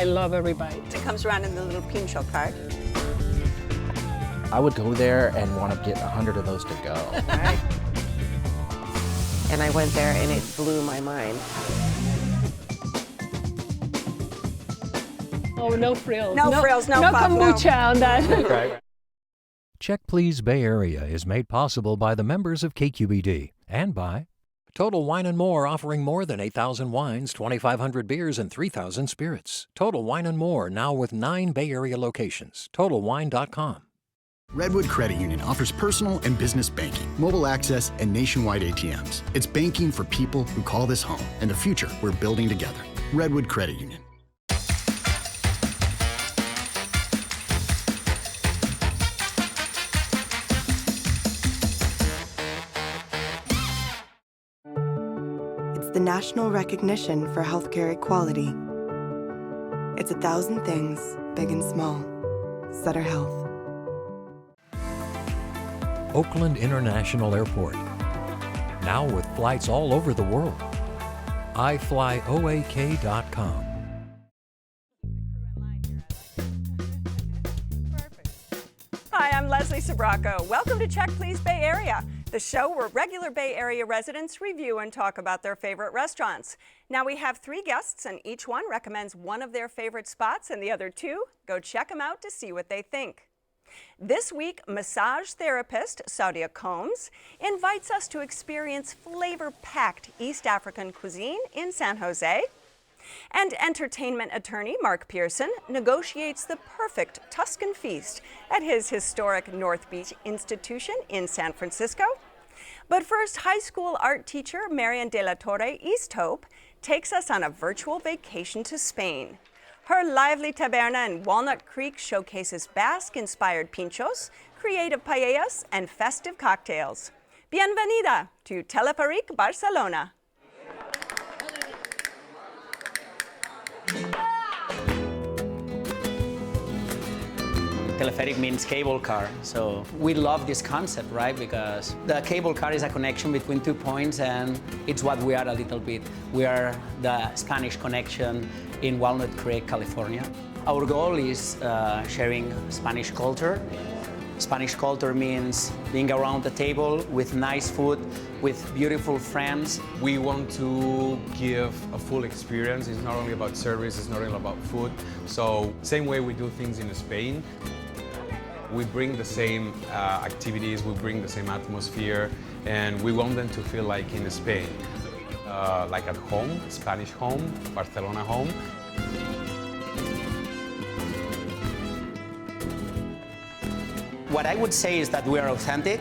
I love every bite. It comes around in the little pincho cart. I would go there and want to get 100 of those to go. Right. And I went there and it blew my mind. Oh, no frills. No frills, no puff, kombucha on that. Check Please Bay Area is made possible by the members of KQED and by Total Wine & More, offering more than 8,000 wines, 2,500 beers, and 3,000 spirits. Total Wine & More, now with 9 Bay Area locations. TotalWine.com. Redwood Credit Union offers personal and business banking, mobile access, and nationwide ATMs. It's banking for people who call this home and the future we're building together. Redwood Credit Union. It's the national recognition for healthcare equality. It's 1,000 things, big and small. Sutter Health. Oakland International Airport. Now with flights all over the world. iFlyOAK.com. Hi, I'm Leslie Sabraco. Welcome to Check Please Bay Area, the show where regular Bay Area residents review and talk about their favorite restaurants. Now we have 3 guests and each one recommends one of their favorite spots and the other 2 go check them out to see what they think. This week, massage therapist Saudia Combs invites us to experience flavor-packed East African cuisine in San Jose. And entertainment attorney Mark Pearson negotiates the perfect Tuscan feast at his historic North Beach institution in San Francisco. But first, high school art teacher Marian de la Torre Easthope takes us on a virtual vacation to Spain. Her lively taberna in Walnut Creek showcases Basque-inspired pinchos, creative paellas, and festive cocktails. Bienvenida to Teleferic Barcelona. Teleferic means cable car, so we love this concept, right? Because the cable car is a connection between 2 points, and it's what we are a little bit. We are the Spanish connection in Walnut Creek, California. Our goal is sharing Spanish culture. Spanish culture means being around the table with nice food, with beautiful friends. We want to give a full experience. It's not only about service, it's not only about food. So same way we do things in Spain, we bring the same activities, we bring the same atmosphere, and we want them to feel like in Spain. Like at home, Spanish home, Barcelona home. What I would say is that we are authentic.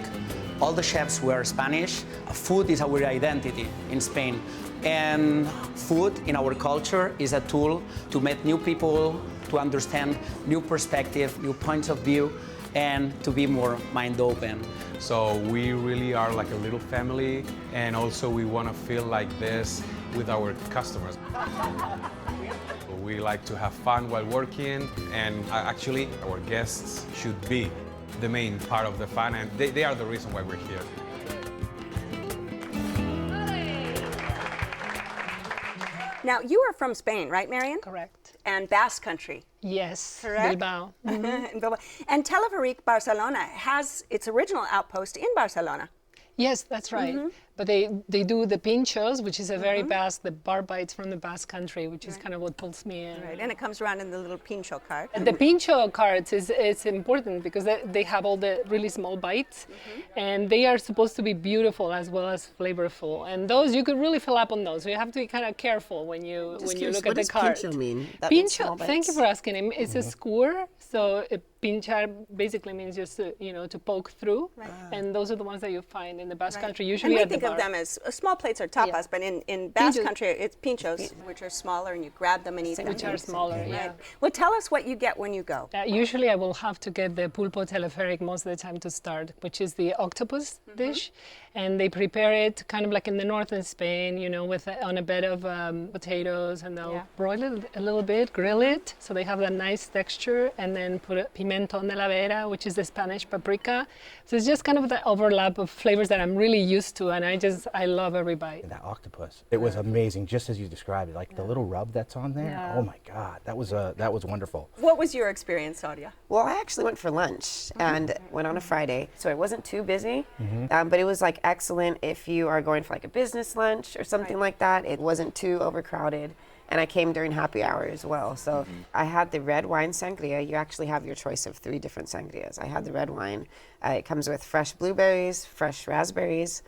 All the chefs were Spanish. Food is our identity in Spain. And food in our culture is a tool to meet new people, to understand new perspective, new points of view, and to be more mind open. So we really are like a little family, and also we want to feel like this with our customers. We like to have fun while working, and actually our guests should be the main part of the fun, and they are the reason why we're here. Now, you are from Spain, right, Marian? Correct. And Basque Country. Yes, Correct? Bilbao. And Teleferic Barcelona has its original outpost in Barcelona. Yes, that's right. But they do the pinchos, which is a very Basque, the bar bites from the Basque Country, which is kind of what pulls me in. Right, and it comes around in the little pincho cart. The pincho carts is important because they have all the really small bites, and they are supposed to be beautiful as well as flavorful. And those, you could really fill up on those. So you have to be kind of careful when you look at the cart. What does pincho mean? That means small Pincho, bites? thank you for asking. It's a skewer, so pinchar basically means just to poke through, and those are the ones that you find in the Basque Country, usually and we at the think bar. of them as small plates or tapas, but in Basque Country it's pinchos, which are smaller, and you grab them and eat them. Which are smaller, yeah. Well, tell us what you get when you go. Usually I will have to get the pulpo teleferic most of the time to start, which is the octopus dish. And they prepare it kind of like in the northern Spain, with on a bed of potatoes, and they'll broil it a little bit, grill it, so they have that nice texture, and then put a pimentón de la vera, which is the Spanish paprika. So it's just kind of the overlap of flavors that I'm really used to, and I love every bite. That octopus, it was amazing, just as you described it. Like the little rub that's on there. Yeah. Oh my God, that was wonderful. What was your experience, Saudia? Well, I actually went for lunch and went on a Friday, so it wasn't too busy, but it was like excellent if you are going for like a business lunch or something like that. It wasn't too overcrowded. And I came during happy hour as well. So I had the red wine sangria. You actually have your choice of 3 different sangrias. I had the red wine. It comes with fresh blueberries, fresh raspberries,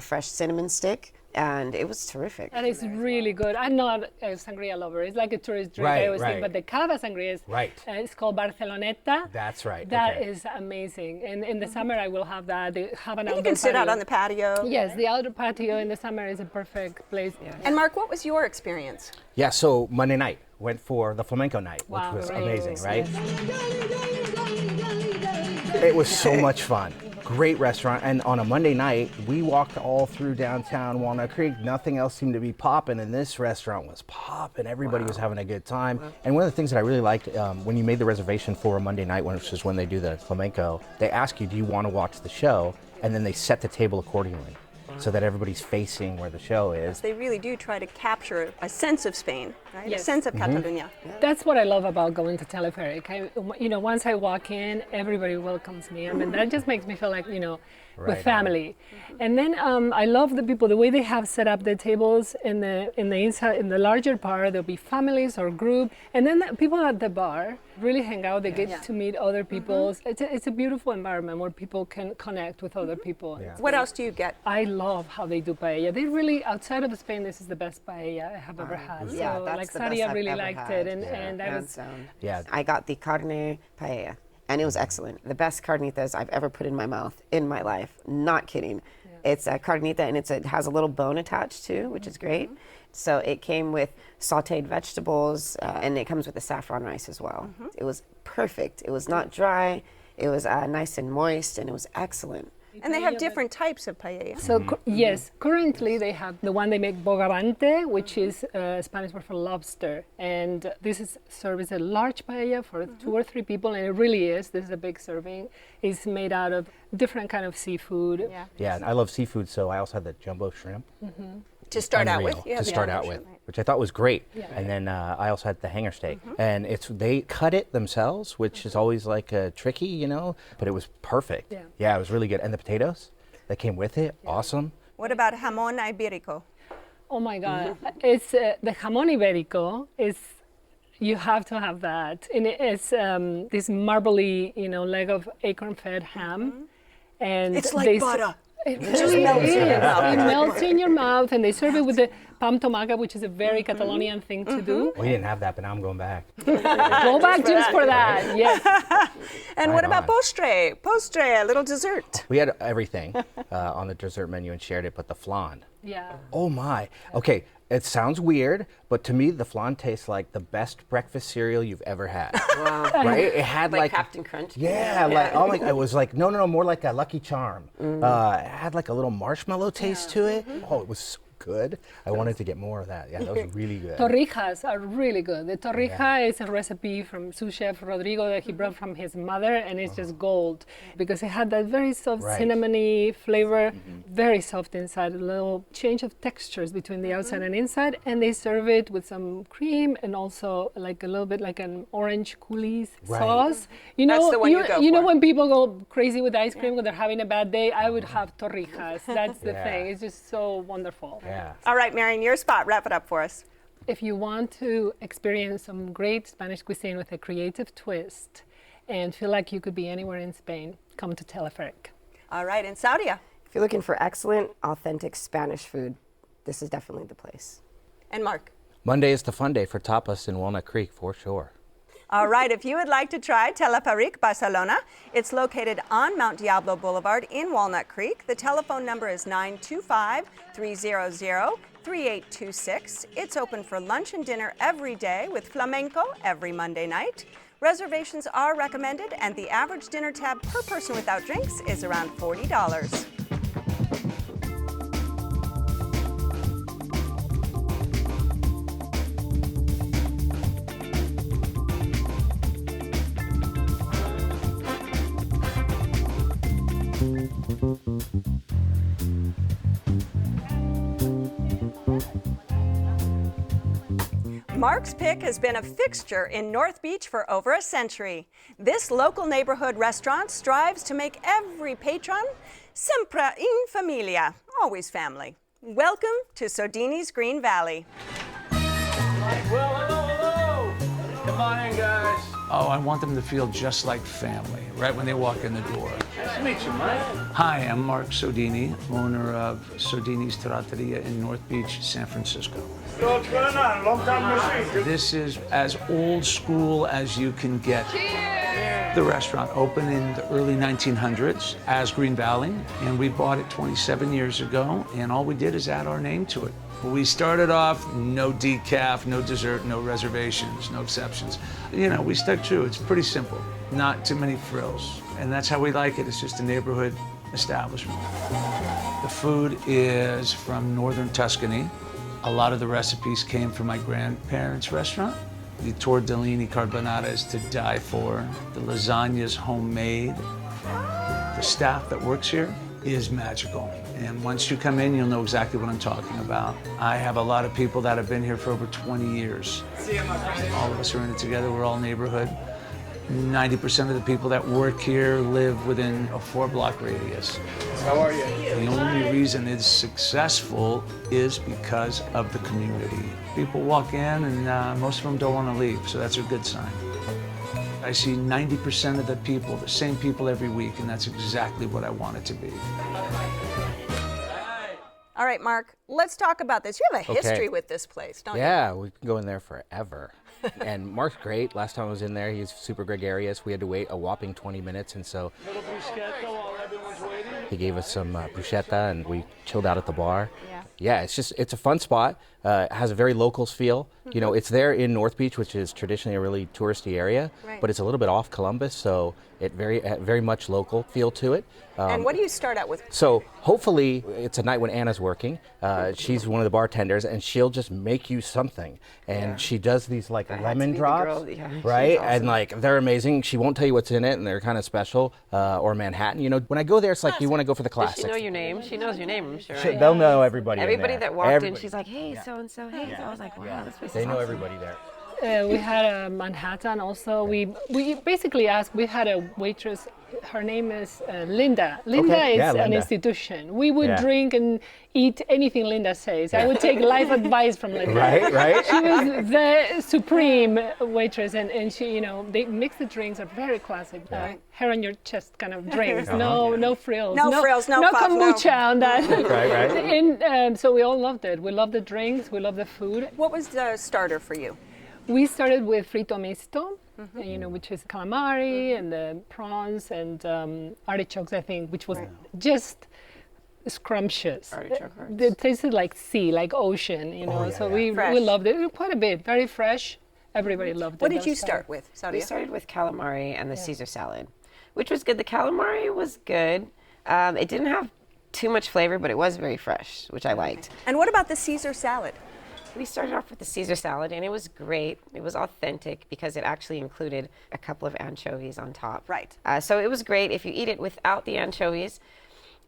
fresh cinnamon stick, and it was terrific. That is really good. I'm not a sangria lover. It's like a tourist drink, I always think. But the cava sangria is, it's called Barceloneta. That's right. That is amazing. And in the summer, I will have that. They have an outdoor You can sit patio. out on the patio. Yes, the outdoor patio in the summer is a perfect place. And Mark, what was your experience? Yeah, so Monday night, went for the flamenco night, Wow, which was great. amazing, right? It was so much fun. Great restaurant, and on a Monday night, we walked all through downtown Walnut Creek. Nothing else seemed to be popping, and this restaurant was popping. Everybody was having a good time. And one of the things that I really liked, when you made the reservation for a Monday night, which is when they do the flamenco, they ask you, do you want to watch the show? And then they set the table accordingly, so that everybody's facing where the show is. They really do try to capture a sense of Spain, right? Yes. A sense of Catalonia. That's what I love about going to Teleferic. Once I walk in, everybody welcomes me. I mean, that just makes me feel like, with family. And then I love the people, the way they have set up the tables in the inside, in the larger part, there'll be families or group. And then the people at the bar really hang out. They get to meet other people. It's a beautiful environment where people can connect with other people. Yeah. What else do you get? I love how they do paella. They really, outside of Spain, this is the best paella I have ever had. Yeah, So, that's like the best Sadia I've really ever liked had. it, and I was. Yeah. I got the carne paella, and it was excellent. The best carnitas I've ever put in my mouth in my life. Not kidding. It's a carnita, and it has a little bone attached too, which is great. So it came with sautéed vegetables, and it comes with the saffron rice as well. It was perfect. It was not dry. It was nice and moist, and it was excellent. And they have different types of paella. So yes, currently they have the one they make bogavante, which is Spanish word for lobster, and this is served as a large paella for 2 or 3 people, and it really is. This is a big serving. It's made out of different kind of seafood. Yeah, and I love seafood, so I also had the jumbo shrimp. To start out with? To start out with, which I thought was great. And then I also had the hanger steak. And they cut it themselves, which is always like tricky, but it was perfect. Yeah, it was really good. And the potatoes that came with it, awesome. What about jamón ibérico? Oh my God. It's the jamón ibérico is, you have to have that. And it's this marbly, leg of acorn-fed ham. And It's like butter. It really is. It melts in your mouth, and they serve it with the pam tomaca, which is a very Catalonian thing to do. We didn't have that, but now I'm going back. Go back just for that, yes. And what about postre? Postre, a little dessert. We had everything on the dessert menu and shared it, but the flan. Yeah. Oh my. Okay, it sounds weird, but to me, the flan tastes like the best breakfast cereal you've ever had. Wow. Right? It had Like Captain Crunch? Yeah, like, oh my, it was like, no, more like a Lucky Charm. It had like a little marshmallow taste to it. Oh, it was so good. I wanted to get more of that. Yeah, that was really good. Torrijas are really good. The torrija is a recipe from sous chef Rodrigo that he brought from his mother, and it's just gold because it had that very soft cinnamony flavor, very soft inside, a little change of textures between the outside and inside, and they serve it with some cream and also like a little bit like an orange coulis sauce. That's the one you go know for. when people go crazy with ice cream when they're having a bad day, I would have torrijas. That's the thing. It's just so wonderful. Yeah. All right, Marion, your spot. Wrap it up for us. If you want to experience some great Spanish cuisine with a creative twist and feel like you could be anywhere in Spain, come to Teleferic. All right, and Saudia. If you're looking for excellent, authentic Spanish food, this is definitely the place. And Mark. Monday is the fun day for tapas in Walnut Creek, for sure. All right, if you would like to try Teleferic Barcelona, it's located on Mount Diablo Boulevard in Walnut Creek. The telephone number is 925-300-3826. It's open for lunch and dinner every day with flamenco every Monday night. Reservations are recommended, and the average dinner tab per person without drinks is around $40. Mark's Pick has been a fixture in North Beach for over a century. This local neighborhood restaurant strives to make every patron sempre in familia, always family. Welcome to Sodini's Green Valley. Well, hello. Come on in, guys. Oh, I want them to feel just like family, right when they walk in the door. Nice to meet you, Mike. Hi, I'm Mark Sodini, owner of Sodini's Trattoria in North Beach, San Francisco. What's going on? Long time no see. This is as old school as you can get. Cheers! The restaurant opened in the early 1900s as Green Valley, and we bought it 27 years ago, and all we did is add our name to it. We started off no decaf, no dessert, no reservations, no exceptions. You know, we stuck true. It's pretty simple, not too many frills. And that's how we like it. It's just a neighborhood establishment. The food is from northern Tuscany. A lot of the recipes came from my grandparents' restaurant. The tortellini carbonara is to die for. The lasagna is homemade. The staff that works here is magical. And once you come in, you'll know exactly what I'm talking about. I have a lot of people that have been here for over 20 years. All of us are in it together. We're all neighborhood. 90% of the people that work here live within a 4-block radius. How are you? The only reason it's successful is because of the community. People walk in and most of them don't want to leave, so that's a good sign. I see 90% of the people, the same people every week, and that's exactly what I want it to be. All right, Mark, let's talk about this. You have a history with this place, don't you? Yeah, we can go in there forever. And Mark's great. Last time I was in there, he's super gregarious. We had to wait a whopping 20 minutes, and so Little bruschetta while everyone's waiting. he gave us some bruschetta, and we chilled out at the bar. Yeah, it's a fun spot. It has a very locals feel. You know, it's there in North Beach, which is traditionally a really touristy area, but it's a little bit off Columbus, so it very much local feel to it. And what do you start out with? So hopefully it's a night when Anna's working. She's one of the bartenders, and she'll just make you something. And she does these like lemon drops, right? Awesome. And like they're amazing. She won't tell you what's in it, and they're kind of special. Or Manhattan. You know, when I go there, it's like you want to go for the classics. Does she know your name? She knows your name, I'm sure. They'll know everybody. Everybody in there. that walked in, she's like, hey, so and so. Hey, so I was like, wow, this place is They know awesome. everybody there. We had a Manhattan also. We basically asked, we had a waitress, her name is Linda. Linda is an institution. We would drink and eat anything Linda says. I would take life advice from Linda. Right. She was the supreme waitress, and she, you know, they mix the drinks are very classic. Hair on your chest kind of drinks. No frills. No frills, no puff, kombucha on that. Right. And so we all loved it. We loved the drinks. We loved the food. What was the starter for you? We started with frito misto, you know, which is calamari and the prawns and artichokes, I think, which was just scrumptious. It tasted like sea, like ocean, you know. We loved it quite a bit. Very fresh. Everybody loved it. What did you start with, Sadia? We started with calamari and the Caesar salad, which was good. The calamari was good. It didn't have too much flavor, but it was very fresh, which I liked. And what about the Caesar salad? We started off with the Caesar salad, and it was great. It was authentic because it actually included a couple of anchovies on top. Right. So it was great. If you eat it without the anchovies,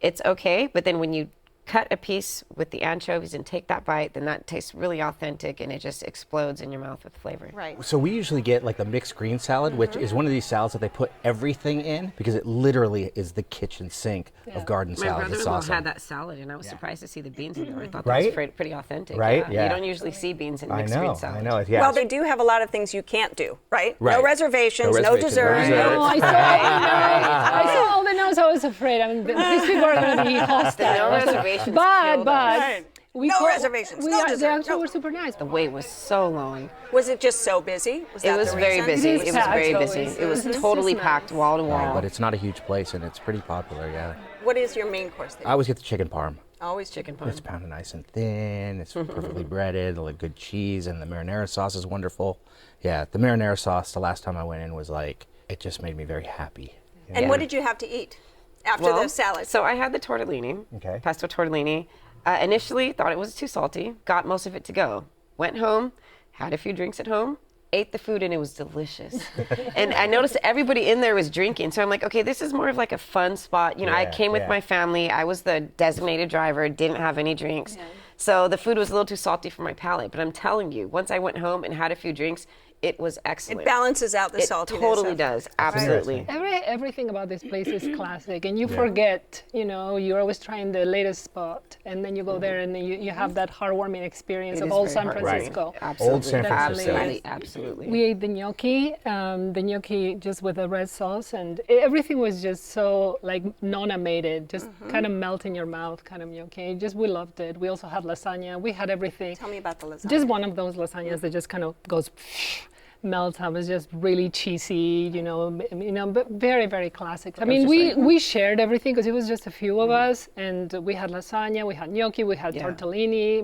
it's okay. But then when you cut a piece with the anchovies and take that bite, then that tastes really authentic, and it just explodes in your mouth with flavor. Right. So we usually get like the mixed green salad, which is one of these salads that they put everything in because it literally is the kitchen sink of garden My salad. brother-in-law had that salad, and I was surprised to see the beans in there. I thought Right? that was pretty authentic. Right? You don't usually see beans in mixed green salad. I know. Yeah. Well, they do have a lot of things you can't do, right? Right. No reservations, no dessert. No, I saw all the notes. I was afraid. I mean, these people are going to be hostile. No reservations. But No reservations, no dessert. They actually were super nice. The wait was so long. Was it just so busy? It was very busy. It is It was very packed busy. always. It was It's totally just packed nice. wall to wall. But it's not a huge place, and it's pretty popular. Yeah. What is your main course there? I always get the chicken parm. Always Chicken chicken. parm. It's pounded nice and thin. It's perfectly breaded. Like good cheese, and the marinara sauce is wonderful. Yeah, the marinara sauce. The last time I went in was like it just made me very happy. And what did you have to eat after the salad? So I had the tortellini, pesto tortellini. Initially, thought it was too salty. Got most of it to go. Went home, had a few drinks at home, ate the food, and it was delicious. And I noticed everybody in there was drinking. So I'm like, okay, this is more of like a fun spot. You know, I came with my family. I was the designated driver, didn't have any drinks. So the food was a little too salty for my palate. But I'm telling you, once I went home and had a few drinks, it was excellent. It balances out the saltiness. It totally does. Absolutely. Everything about this place is classic, and you forget, you're always trying the latest spot, and then you go there and you have that heartwarming experience of old San Francisco. Right. Absolutely. Old San Francisco. Absolutely. We ate the gnocchi just with the red sauce, and everything was just so like nonna-mated, just kind of melt in your mouth kind of gnocchi. We loved it. We also had lasagna. We had everything. Tell me about the lasagna. Just one of those lasagnas that just kind of goes melts. I was just really cheesy, but very, very classic. I mean, we shared everything because it was just a few of us, and we had lasagna, we had gnocchi, we had tortellini.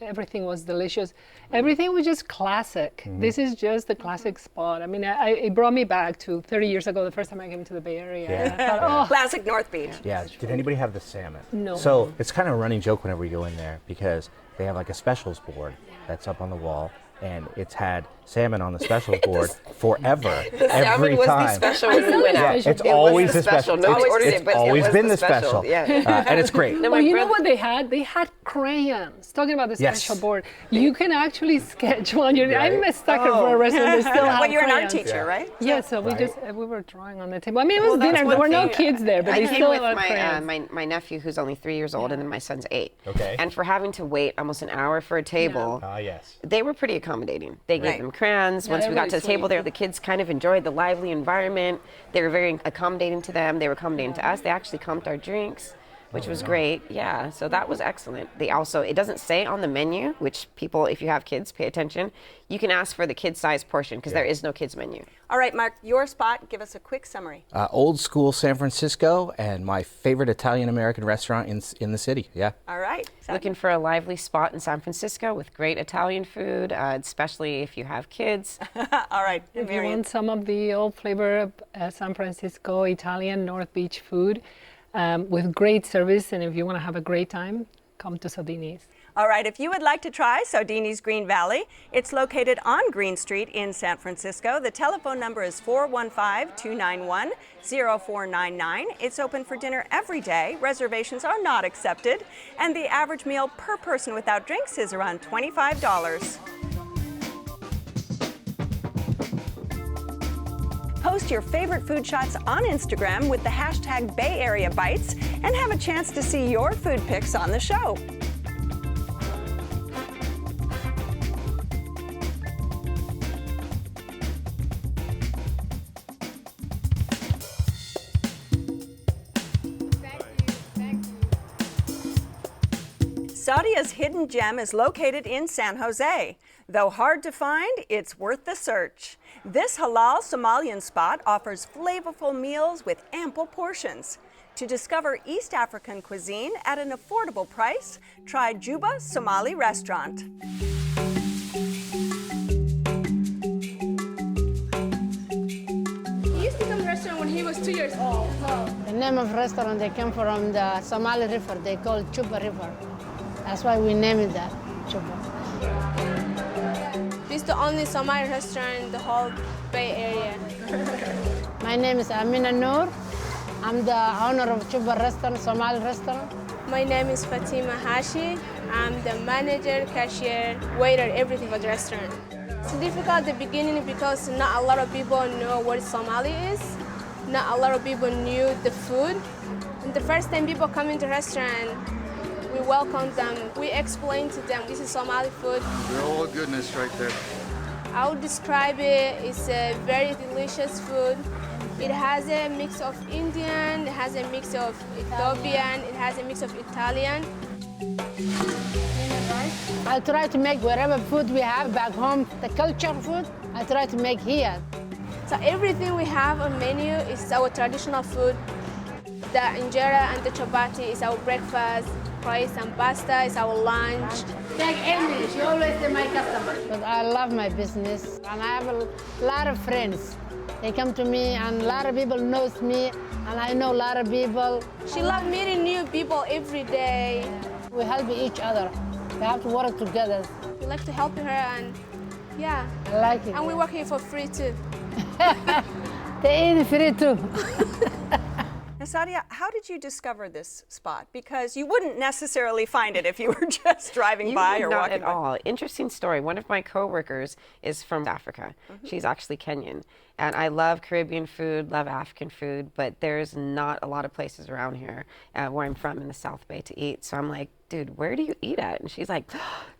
Everything was delicious. Everything was just classic. This is just the classic spot. I mean, it brought me back to 30 years ago, the first time I came to the Bay Area. Yeah. I thought, classic North Beach. Yeah. Did anybody have the salmon? No. So it's kind of a running joke whenever we go in there because they have like a specials board that's up on the wall. And it's had salmon on the specials board forever. Every was time. The special when we went out. It's always the special. No one ordered it, but always it was been the the special. Yeah. And it's great. Well, you know what they had? They had crayons. Talking about the special board, you can actually sketch while you're. I'm a sucker for a restaurant that still have Well, you're an art crayons. teacher, right? Yeah, so we were drawing on the table. I mean, it was dinner. There were no kids there, but I they came still with had crayons. my nephew, who's only 3 years old, and then my son's 8. Okay. And for having to wait almost an hour for a table, yes. they were pretty accommodating. They gave them crayons. Once we got to the table there, the kids kind of enjoyed the lively environment. They were very accommodating to them. They were accommodating to us. They actually comped our drinks, which was great. Yeah, so that was excellent. They also, it doesn't say on the menu, which people, if you have kids, pay attention. You can ask for the kid-size portion because there is no kids menu. All right, Mark, your spot. Give us a quick summary. Old school San Francisco and my favorite Italian-American restaurant in the city. Yeah. All right. Looking for a lively spot in San Francisco with great Italian food, especially if you have kids. All right. If you want some of the old flavor of San Francisco Italian North Beach food with great service, and if you want to have a great time, come to Sodini's. All right, if you would like to try Sodini's Green Valley, it's located on Green Street in San Francisco. The telephone number is 415-291-0499. It's open for dinner every day. Reservations are not accepted, and the average meal per person without drinks is around $25. Post your favorite food shots on Instagram with the hashtag Bay Area Bites and have a chance to see your food pics on the show. Saudia's hidden gem is located in San Jose. Though hard to find, it's worth the search. This halal Somalian spot offers flavorful meals with ample portions. To discover East African cuisine at an affordable price, try Juba Somali restaurant. He used to come to the restaurant when he was 2 years old. The name of the restaurant, they came from the Somali River. They call it Juba River. That's why we named it that, Juba. This is the only Somali restaurant in the whole Bay Area. My name is Amina Noor. I'm the owner of Juba Restaurant, Somali restaurant. My name is Fatima Hashi. I'm the manager, cashier, waiter, everything for the restaurant. It's difficult at the beginning because not a lot of people know what Somali is. Not a lot of people knew the food. And the first time people come into the restaurant, we welcome them. We explain to them this is Somali food. All goodness right there. I would describe it. It's a very delicious food. It has a mix of Indian, it has a mix of Ethiopian, it has a mix of Italian. I try to make whatever food we have back home, the culture food, I try to make here. So everything we have on menu is our traditional food. The injera and the chapati is our breakfast. Rice and pasta is our lunch. Take English, you always say my customer. But I love my business and I have a lot of friends. They come to me and a lot of people knows me and I know a lot of people. She loves meeting new people every day. We help each other. We have to work together. We like to help her and yeah. I like it. And we work here for free too. They eat free too. Now, Sadia, how did you discover this spot? Because you wouldn't necessarily find it if you were just driving by or not walking at by. all. Interesting story. One of my coworkers is from Africa. She's actually Kenyan. And I love Caribbean food, love African food, but there's not a lot of places around here where I'm from in the South Bay to eat. So I'm like, dude, where do you eat at? And she's like,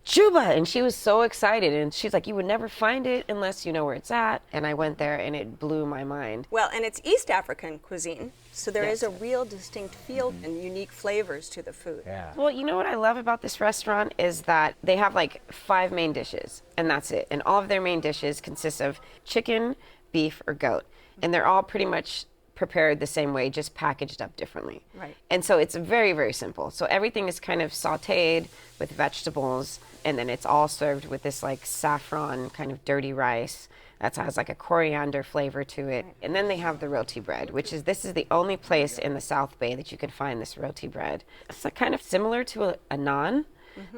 Juba! And she was so excited. And she's like, you would never find it unless you know where it's at. And I went there and it blew my mind. Well, and it's East African cuisine, so there is a real distinct feel and unique flavors to the food. Yeah. Well, you know what I love about this restaurant is that they have like 5 main dishes, and that's it. And all of their main dishes consist of chicken, beef, or goat. And they're all pretty much prepared the same way, just packaged up differently. Right. And so it's very, very simple. So everything is kind of sauteed with vegetables, and then it's all served with this like saffron kind of dirty rice that has like a coriander flavor to it. And then they have the roti bread, this is the only place in the South Bay that you can find this roti bread. It's like kind of similar to a naan,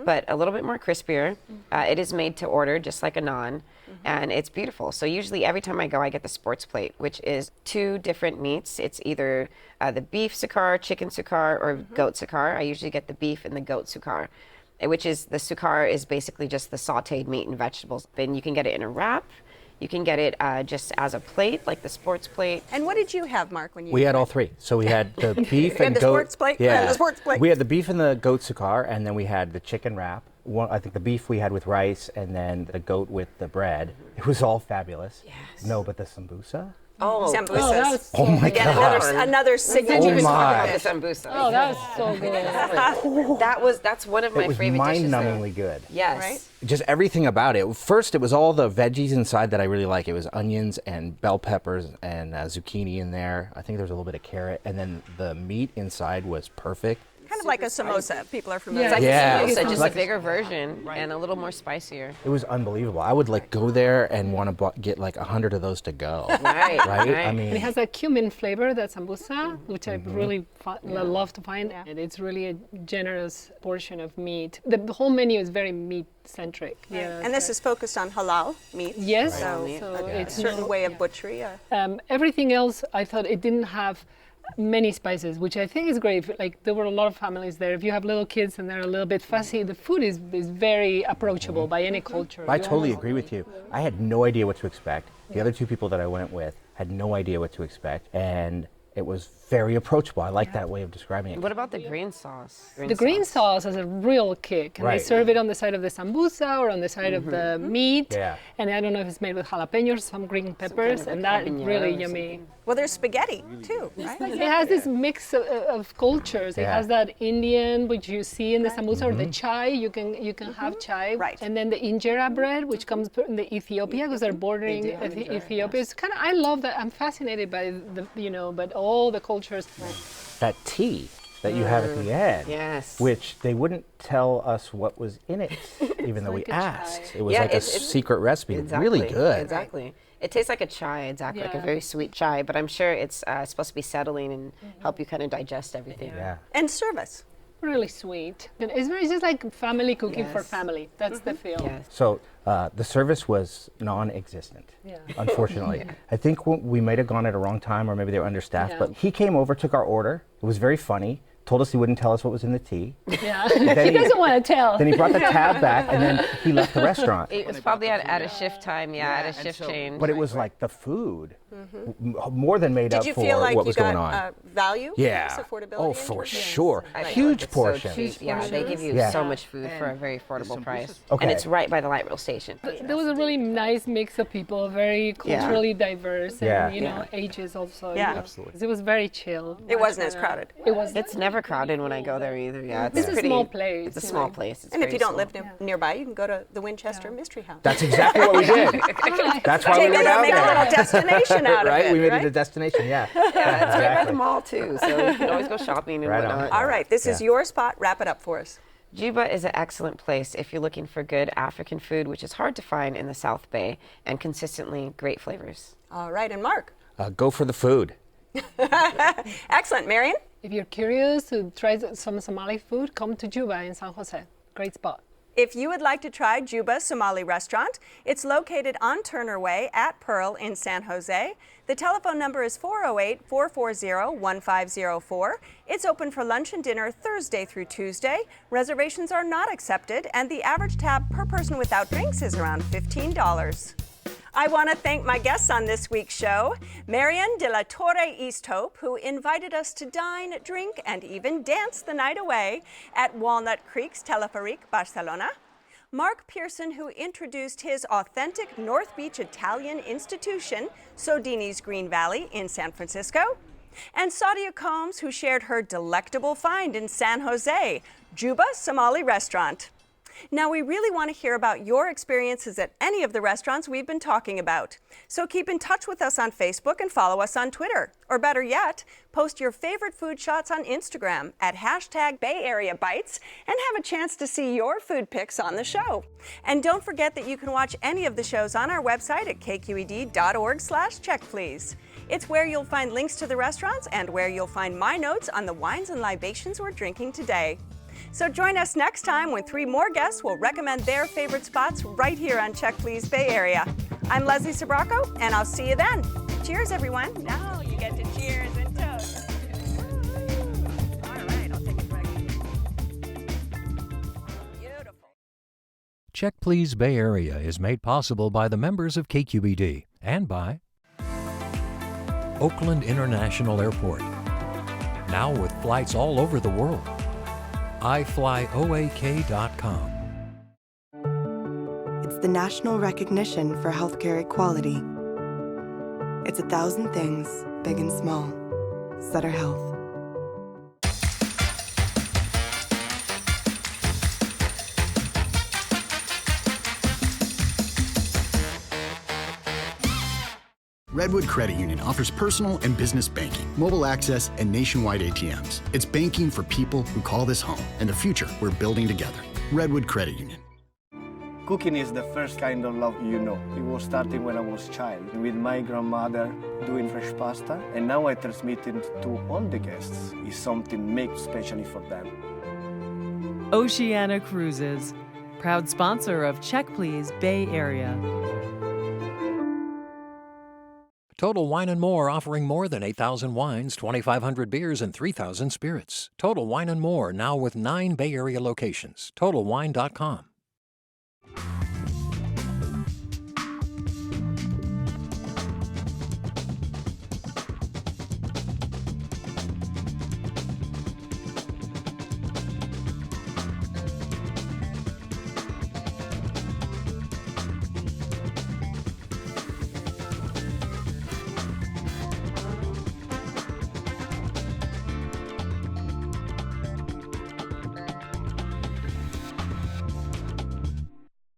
but a little bit more crispier. It is made to order, just like a naan, and it's beautiful. So usually every time I go, I get the sports plate, which is 2 different meats. It's either the beef sukar, chicken sukar, or goat sukar. I usually get the beef and the goat sukar, which is the sukar is basically just the sauteed meat and vegetables. Then you can get it in a wrap. You can get it just as a plate, like the sports plate. And what did you have, Mark, when you We had all 3. So we had the beef and the goat. sports plate? Yeah. The sports plate. We had the beef and the goat sukar, and then we had the chicken wrap. I think the beef we had with rice, and then the goat with the bread. It was all fabulous. Yes. No, but the sambusa? Oh, Sambusas. Oh my Again, God. another signature. Oh my. The sambusa. Oh, that was so good. That's one of my It was favorite dishes. mind-numbingly good. Yes. Right? Just everything about it. First, it was all the veggies inside that I really like. It was onions and bell peppers and zucchini in there. I think there was a little bit of carrot. And then the meat inside was perfect. Kind of like a samosa. People are familiar. Yeah. It's like Yeah. a samosa. Just Like- a bigger version and a little more spicier. It was unbelievable. I would like go there and want to get like 100 of those to go. Right. Right? I And mean, it has a cumin flavor, that sambusa, which I really love to find. And it's really a generous portion of meat. The whole menu is very meat-centric. Yeah, And this is focused on halal meat. Yes, So, so it's it's a certain not- way of butchery. everything else, I thought it didn't have many spices, which I think is great. Like, there were a lot of families there. If you have little kids and they're a little bit fussy, the food is very approachable by any culture. I totally agree with you. I had no idea what to expect. The other 2 people that I went with had no idea what to expect, and it was very approachable. I like that way of describing it. What about the green sauce? The green sauce has a real kick, and Right. they serve it on the side of the sambusa or on the side of the meat. Yeah. And I don't know if it's made with jalapenos, some green peppers, and that is really yummy. Well, there's spaghetti, too, right? It has this mix of cultures. It Yeah. has that Indian, which you see in the sambusa, or the chai. You can have chai. Right. And then the injera bread, which comes in the Ethiopia, because they're bordering Ethiopia. It's kind of, I love that. I'm fascinated by but all the cultures. That tea that you have at the end, Yes. which they wouldn't tell us what was in it, even though we like a asked. chai. It was Yeah, like a it's- secret recipe. Exactly. Really good. Exactly. It tastes like a chai, exactly, like a Yeah. very sweet chai, but I'm sure it's supposed to be settling and help you kind of digest everything. Yeah. And service. Really sweet. And it's just like family cooking for Yes. family. That's the feel. Yes. So the service was non-existent, unfortunately. I think we might have gone at a wrong time, or maybe they were understaffed, Yeah. but he came over, took our order. It was very funny. Told us he wouldn't tell us what was in the tea. Yeah. Then He doesn't want to tell. Then he brought the tab back, and then he left the restaurant. It was probably at a shift time, at a shift change. But it was like the food more than made Did up you for feel like what you was going got on. value? Yeah. Affordability? Oh, in for terms of- sure. I feel like Huge it's so portion. cheap. Yeah, they give you Yeah. so much food for a very affordable price. Okay. And it's right by the light rail station. There was a really nice mix of people, very culturally diverse, and Yeah. ages also. Yeah. Absolutely. It was very chill. It wasn't as crowded. It was. It's never crowded when I go there either. Yeah, it's It's a pretty, small place, It's a you small know. place. It's And if very you don't small. live nearby, you can go to the Winchester Mystery House. That's exactly what we did. That's why we went out Make a there. little destination out Right? of it. We made right? it a destination, yeah. Yeah, it's right by the Exactly. mall too, so you can always go shopping and Right on. whatnot. All right, this is Yeah. your spot. Wrap it up for us. Juba is an excellent place if you're looking for good African food, which is hard to find in the South Bay, and consistently great flavors. All right, and Mark. Go for the food. Excellent. Marion? If you're curious to try some Somali food, come to Juba in San Jose. Great spot. If you would like to try Juba Somali restaurant, it's located on Turner Way at Pearl in San Jose. The telephone number is 408-440-1504. It's open for lunch and dinner Thursday through Tuesday. Reservations are not accepted, and the average tab per person without drinks is around $15. I want to thank my guests on this week's show, Marian de la Torre Easthope, who invited us to dine, drink, and even dance the night away at Walnut Creek's Teleferic Barcelona, Mark Pearson, who introduced his authentic North Beach Italian institution, Sodini's Green Valley in San Francisco, and Sadia Combs, who shared her delectable find in San Jose, Juba Somali restaurant. Now, we really want to hear about your experiences at any of the restaurants we've been talking about. So keep in touch with us on Facebook and follow us on Twitter. Or better yet, post your favorite food shots on Instagram at #BayAreaBites and have a chance to see your food pics on the show. And don't forget that you can watch any of the shows on our website at kqed.org/checkplease. It's where you'll find links to the restaurants and where you'll find my notes on the wines and libations we're drinking today. So join us next time when 3 more guests will recommend their favorite spots right here on Check Please Bay Area. I'm Leslie Sabraco, and I'll see you then. Cheers, everyone. Now you get to cheers and toast. All right, I'll take a drag. Beautiful. Check Please Bay Area is made possible by the members of KQED and by Oakland International Airport, now with flights all over the world. iFlyOAK.com. It's the national recognition for healthcare equality. It's 1,000 things, big and small. Sutter Health. Redwood Credit Union offers personal and business banking, mobile access, and nationwide ATMs. It's banking for people who call this home and the future we're building together. Redwood Credit Union. Cooking is the first kind of love you know. It was starting when I was a child, with my grandmother doing fresh pasta, and now I transmit it to all the guests. It's something made especially for them. Oceana Cruises, proud sponsor of Check Please Bay Area. Total Wine & More, offering more than 8,000 wines, 2,500 beers, and 3,000 spirits. Total Wine & More, now with 9 Bay Area locations. TotalWine.com.